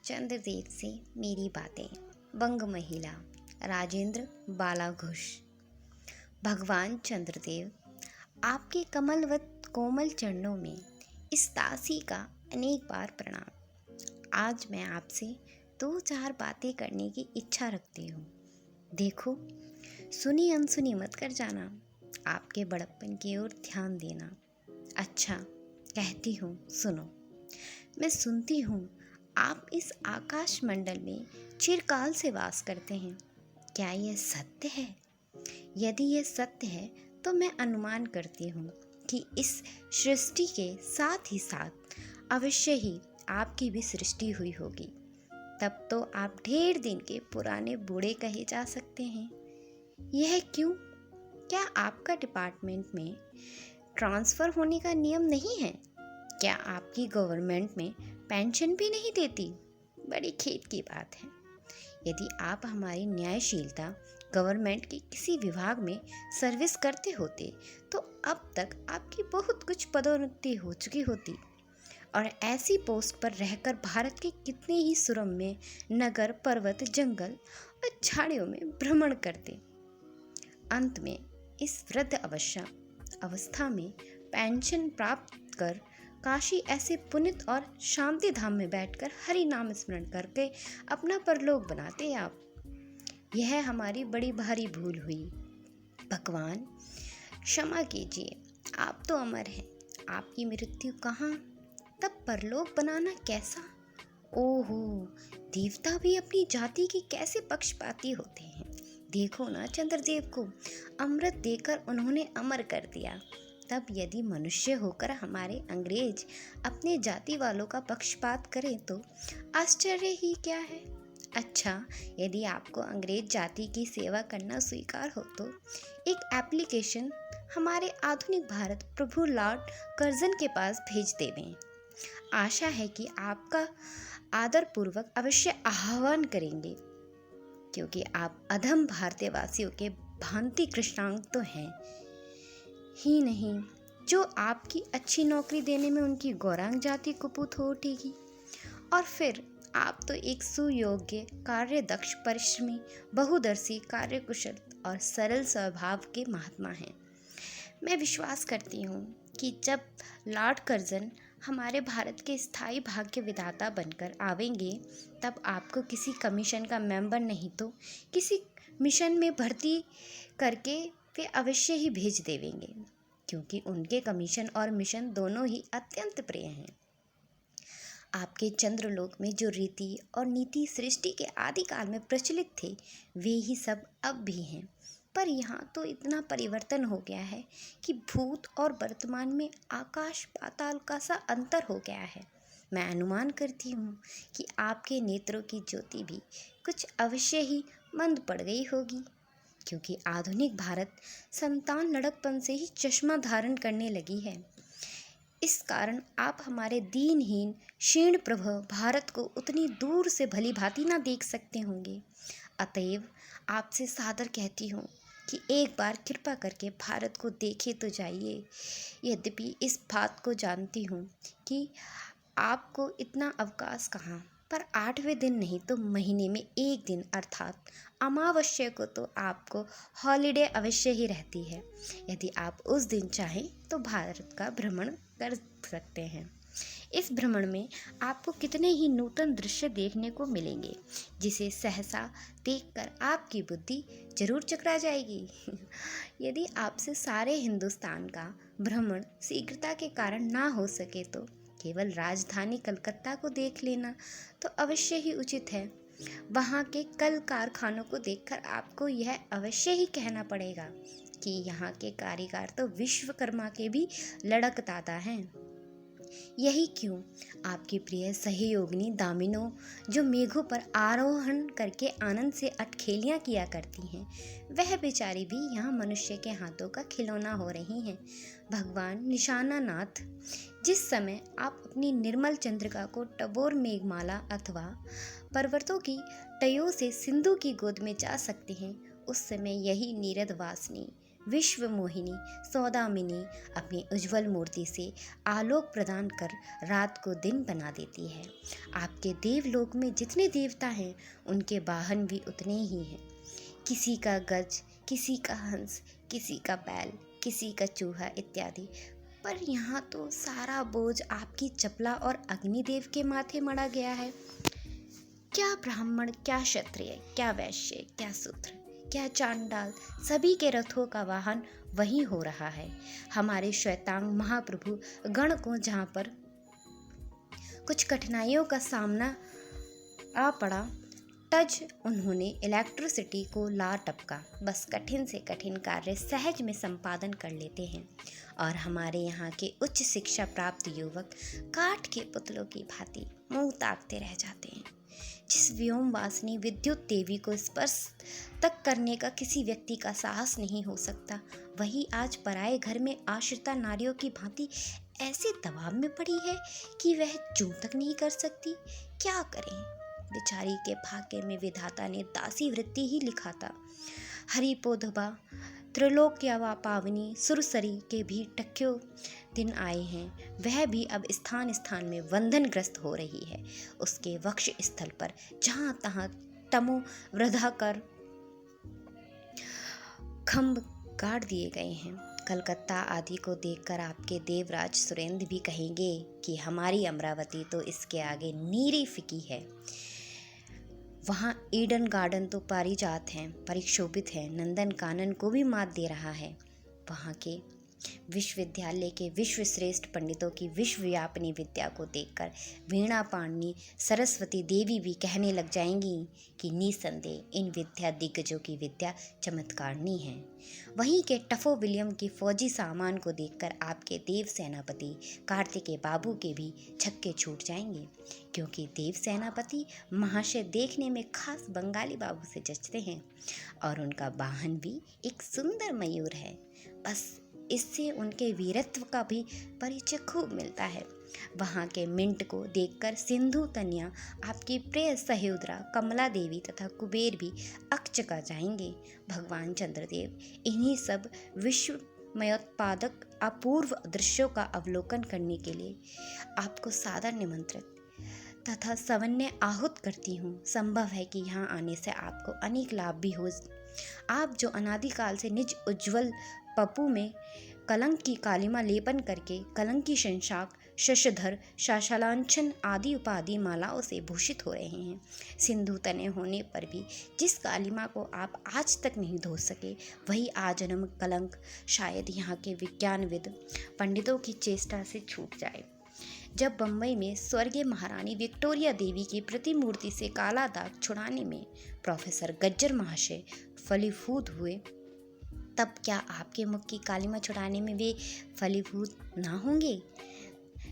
चंद्रदेव से मेरी बातें। वंग महिला राजेंद्र बालाघोष। भगवान चंद्रदेव, आपके कमलवत कोमल चरणों में इस दासी का अनेक बार प्रणाम। आज मैं आपसे 2-4 बातें करने की इच्छा रखती हूँ। देखो, सुनी अनसुनी मत कर जाना, आपके बड़प्पन की ओर ध्यान देना। अच्छा, कहती हूँ, सुनो। मैं सुनती हूँ आप इस आकाश मंडल में चिरकाल से वास करते हैं। क्या यह सत्य है? यदि यह सत्य है तो मैं अनुमान करती हूँ कि इस सृष्टि के साथ ही साथ अवश्य ही आपकी भी सृष्टि हुई होगी। तब तो आप ढेर दिन के पुराने बूढ़े कहे जा सकते हैं। यह क्यों? क्या आपका डिपार्टमेंट में ट्रांसफ़र होने का नियम नहीं है? क्या आपकी गवर्नमेंट में पेंशन भी नहीं देती? बड़ी खेद की बात है। यदि आप हमारी न्यायशीलता गवर्नमेंट के किसी विभाग में सर्विस करते होते तो अब तक आपकी बहुत कुछ पदोन्नति हो चुकी होती और ऐसी पोस्ट पर रहकर भारत के कितने ही सुरम्य नगर, पर्वत, जंगल और झाड़ियों में भ्रमण करते। अंत में इस वृद्ध अवस्था में पेंशन प्राप्त कर काशी ऐसे पुनित और शांति धाम में बैठकर हरि नाम स्मरण करके अपना परलोक बनाते आप। यह हमारी बड़ी भारी भूल हुई। भगवान क्षमा कीजिए, आप तो अमर हैं। आपकी मृत्यु कहाँ, तब परलोक बनाना कैसा? ओहो, देवता भी अपनी जाति के कैसे पक्षपाती होते हैं। देखो ना, चंद्रदेव को अमृत देकर उन्होंने अमर कर दिया। तब यदि मनुष्य होकर हमारे अंग्रेज अपने जाति वालों का पक्षपात करें तो आश्चर्य ही क्या है। अच्छा, यदि आपको अंग्रेज जाति की सेवा करना स्वीकार हो तो एक एप्लीकेशन हमारे आधुनिक भारत प्रभु लॉर्ड कर्जन के पास भेज देवें। आशा है कि आपका आदरपूर्वक अवश्य आह्वान करेंगे, क्योंकि आप अधम भारतीय वासियों के भांति कृष्णांग तो हैं ही नहीं, जो आपकी अच्छी नौकरी देने में उनकी गौरांग जाति कुपित हो उठेगी। और फिर आप तो एक सुयोग्य, कार्यदक्ष, परिश्रमी, बहुदर्शी, कार्यकुशल और सरल स्वभाव के महात्मा हैं। मैं विश्वास करती हूँ कि जब लॉर्ड कर्जन हमारे भारत के स्थायी भाग्य विधाता बनकर आवेंगे तब आपको किसी कमीशन का मेंबर नहीं तो किसी मिशन में भर्ती करके वे अवश्य ही भेज देवेंगे, क्योंकि उनके कमीशन और मिशन दोनों ही अत्यंत प्रिय हैं। आपके चंद्रलोक में जो रीति और नीति सृष्टि के आदिकाल में प्रचलित थे वे ही सब अब भी हैं, पर यहाँ तो इतना परिवर्तन हो गया है कि भूत और वर्तमान में आकाश पाताल का सा अंतर हो गया है। मैं अनुमान करती हूँ कि आपके नेत्रों की ज्योति भी कुछ अवश्य ही मंद पड़ गई होगी, क्योंकि आधुनिक भारत संतान लड़कपन से ही चश्मा धारण करने लगी है। इस कारण आप हमारे दीनहीन क्षीण प्रभ भारत को उतनी दूर से भली भांति ना देख सकते होंगे। अतएव आपसे सादर कहती हूँ कि एक बार कृपा करके भारत को देखे तो जाइए। यद्यपि इस बात को जानती हूँ कि आपको इतना अवकाश कहाँ, पर 8वें दिन नहीं तो महीने में 1 दिन अर्थात अमावस्या को तो आपको हॉलिडे अवश्य ही रहती है। यदि आप उस दिन चाहें तो भारत का भ्रमण कर सकते हैं। इस भ्रमण में आपको कितने ही नूतन दृश्य देखने को मिलेंगे, जिसे सहसा देखकर आपकी बुद्धि जरूर चकरा जाएगी। यदि आपसे सारे हिंदुस्तान का भ्रमण शीघ्रता के कारण ना हो सके तो केवल राजधानी कलकत्ता को देख लेना तो अवश्य ही उचित है। वहाँ के कल कारखानों को देखकर आपको यह अवश्य ही कहना पड़ेगा कि यहाँ के कारीगर तो विश्वकर्मा के भी लड़कदाता हैं। यही क्यों आपकी प्रिय सहयोगिनी दामिनो, जो मेघों पर आरोहण करके आनंद से अटखेलियाँ किया करती हैं, वह बेचारी भी यहाँ मनुष्य के हाथों का खिलौना हो रही हैं। भगवान निशाना नाथ, जिस समय आप अपनी निर्मल चंद्रिका को टबोर मेघमाला अथवा पर्वतों की टयों से सिंधु की गोद में जा सकते हैं, उस समय यही नीरद वासनी विश्व मोहिनी सौदामिनी अपनी उज्जवल मूर्ति से आलोक प्रदान कर रात को दिन बना देती है। आपके देवलोक में जितने देवता हैं उनके वाहन भी उतने ही हैं। किसी का गज, किसी का हंस, किसी का बैल, किसी का चूहा इत्यादि। पर यहाँ तो सारा बोझ आपकी चपला और अग्निदेव के माथे मढ़ा गया है। क्या ब्राह्मण, क्या क्षत्रिय, क्या वैश्य, क्या शूद्र, क्या चांडाल, सभी के रथों का वाहन वही हो रहा है। हमारे श्वेतांग महाप्रभु गण को जहाँ पर कुछ कठिनाइयों का सामना आ पड़ा, तज उन्होंने इलेक्ट्रिसिटी को ला टपका। बस कठिन से कठिन कार्य सहज में संपादन कर लेते हैं। और हमारे यहाँ के उच्च शिक्षा प्राप्त युवक काठ के पुतलों की भांति मुंह ताकते रह जाते हैं। जिस व्योमवासिनी विद्युत देवी को स्पर्श तक करने का किसी व्यक्ति का साहस नहीं हो सकता, वही आज पराए घर में आश्रिता नारियों की भांति ऐसे दबाव में पड़ी है कि वह चूं तक नहीं कर सकती। क्या करें? बेचारी के भाग्य में विधाता ने दासी वृत्ति ही लिखा था। हरिपोधबा त्रिलोक्यावा पावनी सुरसरी के भी टक्क्यो दिन आए हैं। वह भी अब स्थान स्थान में वंदनग्रस्त हो रही है। उसके वक्ष स्थल पर जहाँ तहाँ तमो वृद्धा कर खम्भ गाड़ दिए गए हैं। कलकत्ता आदि को देखकर आपके देवराज सुरेंद्र भी कहेंगे कि हमारी अमरावती तो इसके आगे नीरी फीकी है। वहाँ ईडन गार्डन तो पारिजात हैं, परिक्षोभित है, नंदन कानन को भी मात दे रहा है। वहाँ के विश्वविद्यालय के विश्वश्रेष्ठ पंडितों की विश्वव्यापिनी विद्या को देखकर वीणा पाणिनी सरस्वती देवी भी कहने लग जाएंगी कि निसंदेह इन विद्या दिग्गजों की विद्या चमत्कारनी है। वहीं के टफो विलियम की फौजी सामान को देखकर आपके देव सेनापति कार्तिकेय बाबू के भी छक्के छूट जाएंगे, क्योंकि देव सेनापति महाशय देखने में खास बंगाली बाबू से जचते हैं और उनका वाहन भी एक सुंदर मयूर है। बस इससे उनके वीरत्व का भी परिचय खूब मिलता है। वहाँ के मिंट को देखकर सिंधु तनिया, आपकी प्रिय सहोदरा कमला देवी तथा कुबेर भी अकचका जाएंगे। भगवान चंद्रदेव इन्हीं सब विश्वमयोत्पादक अपूर्व दृश्यों का अवलोकन करने के लिए आपको सादर निमंत्रित तथा सवन्य आहूत करती हूँ। संभव है कि यहाँ आने से आपको अनेक लाभ भी हो। आप जो अनादिकाल से निज उज्ज्वल पप्पू में कलंक की कालिमा लेपन करके कलंक की शंशाक, शशधर, शाशालांछन आदि उपाधि मालाओं से भूषित हो रहे हैं, सिंधु तने होने पर भी जिस कालिमा को आप आज तक नहीं धो सके, वही आजन्म कलंक शायद यहाँ के विज्ञानविद पंडितों की चेष्टा से छूट जाए। जब बम्बई में स्वर्गीय महारानी विक्टोरिया देवी की प्रतिमूर्ति से काला दाग छुड़ाने में प्रोफेसर गज्जर महाशय फलीभूत हुए, तब क्या आपके मुख की कालिमा छुड़ाने में वे फलीभूत ना होंगे?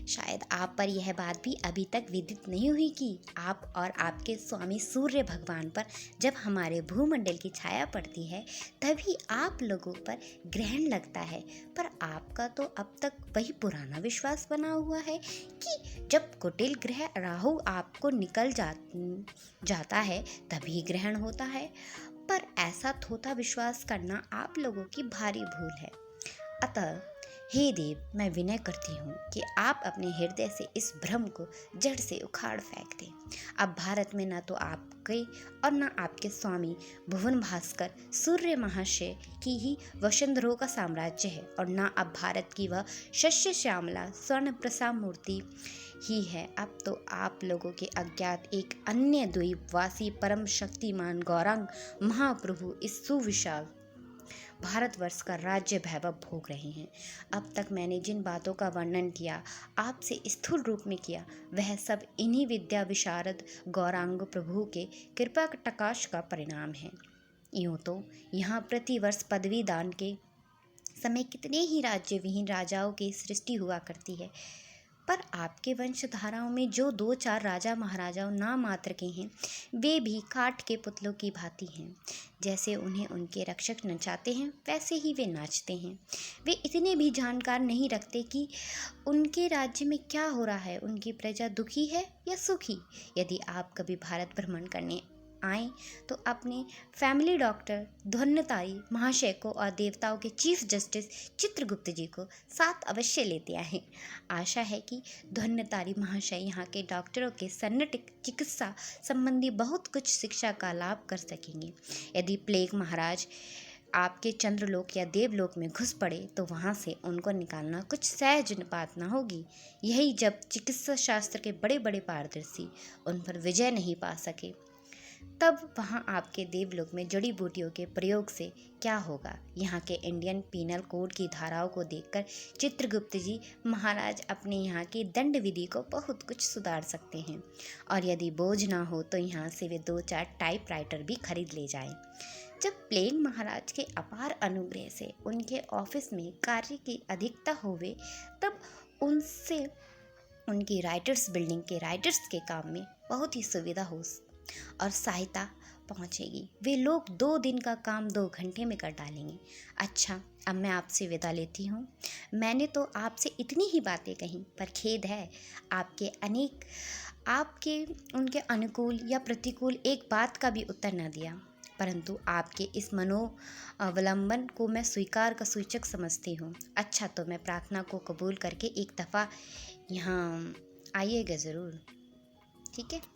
शायद आप पर यह बात भी अभी तक विदित नहीं हुई कि आप और आपके स्वामी सूर्य भगवान पर जब हमारे भूमंडल की छाया पड़ती है तभी आप लोगों पर ग्रहण लगता है। पर आपका तो अब तक वही पुराना विश्वास बना हुआ है कि जब कुटिल ग्रह राहु आपको निकल जाता है तभी ग्रहण होता है। पर ऐसा थोथा विश्वास करना आप लोगों की भारी भूल है। अतः हे देव, मैं विनय करती हूँ कि आप अपने हृदय से इस भ्रम को जड़ से उखाड़ फेंक दें। अब भारत में न तो आपके और न आपके स्वामी भुवन भास्कर सूर्य महाशय की ही वसुंधरों का साम्राज्य है, और न अब भारत की वह शस्य श्यामला स्वर्ण प्रसा मूर्ति ही है। अब तो आप लोगों के अज्ञात एक अन्य द्वीपवासी परम शक्तिमान गौरांग महाप्रभु इस सुविशाल भारतवर्ष का राज्य वैभव भोग रहे हैं। अब तक मैंने जिन बातों का वर्णन किया, आपसे स्थूल रूप में किया, वह सब इन्हीं विद्या विशारद गौरांग प्रभु के कृपा कटाक्ष का परिणाम है। यूँ तो यहाँ प्रतिवर्ष पदवी दान के समय कितने ही राज्य विहीन राजाओं की सृष्टि हुआ करती है, पर आपके वंशधाराओं में जो 2-4 राजा महाराजाओं नाम मात्र के हैं, वे भी काठ के पुतलों की भांति हैं। जैसे उन्हें उनके रक्षक नचाते हैं, वैसे ही वे नाचते हैं। वे इतने भी जानकार नहीं रखते कि उनके राज्य में क्या हो रहा है, उनकी प्रजा दुखी है या सुखी। यदि आप कभी भारत भ्रमण करने आएँ तो अपने फैमिली डॉक्टर धन्वंतरि महाशय को और देवताओं के चीफ जस्टिस चित्रगुप्त जी को साथ अवश्य लेते आएँ। आशा है कि धन्वंतरि महाशय यहाँ के डॉक्टरों के सन्नट चिकित्सा संबंधी बहुत कुछ शिक्षा का लाभ कर सकेंगे। यदि प्लेग महाराज आपके चंद्रलोक या देवलोक में घुस पड़े तो वहाँ से उनको निकालना कुछ सहज बात न होगी। यही जब चिकित्सा शास्त्र के बड़े बड़े पारदर्शी उन पर विजय नहीं पा सके, तब वहाँ आपके देवलोक में जड़ी बूटियों के प्रयोग से क्या होगा। यहाँ के इंडियन पीनल कोड की धाराओं को देखकर चित्रगुप्त जी महाराज अपने यहाँ की दंड विधि को बहुत कुछ सुधार सकते हैं, और यदि बोझ ना हो तो यहाँ से वे 2-4 टाइपराइटर भी खरीद ले जाएं। जब प्लेग महाराज के अपार अनुग्रह से उनके ऑफिस में कार्य की अधिकता होवे, तब उनसे उनकी राइटर्स बिल्डिंग के राइटर्स के काम में बहुत ही सुविधा हो और सहायता पहुंचेगी। वे लोग 2 दिन का काम 2 घंटे में कर डालेंगे। अच्छा, अब मैं आपसे विदा लेती हूँ। मैंने तो आपसे इतनी ही बातें कहीं, पर खेद है आपके उनके अनुकूल या प्रतिकूल एक बात का भी उत्तर न दिया। परंतु आपके इस मनोवलंबन को मैं स्वीकार का सूचक समझती हूँ। अच्छा, तो मैं प्रार्थना को कबूल करके एक दफ़ा यहाँ आइएगा ज़रूर, ठीक है।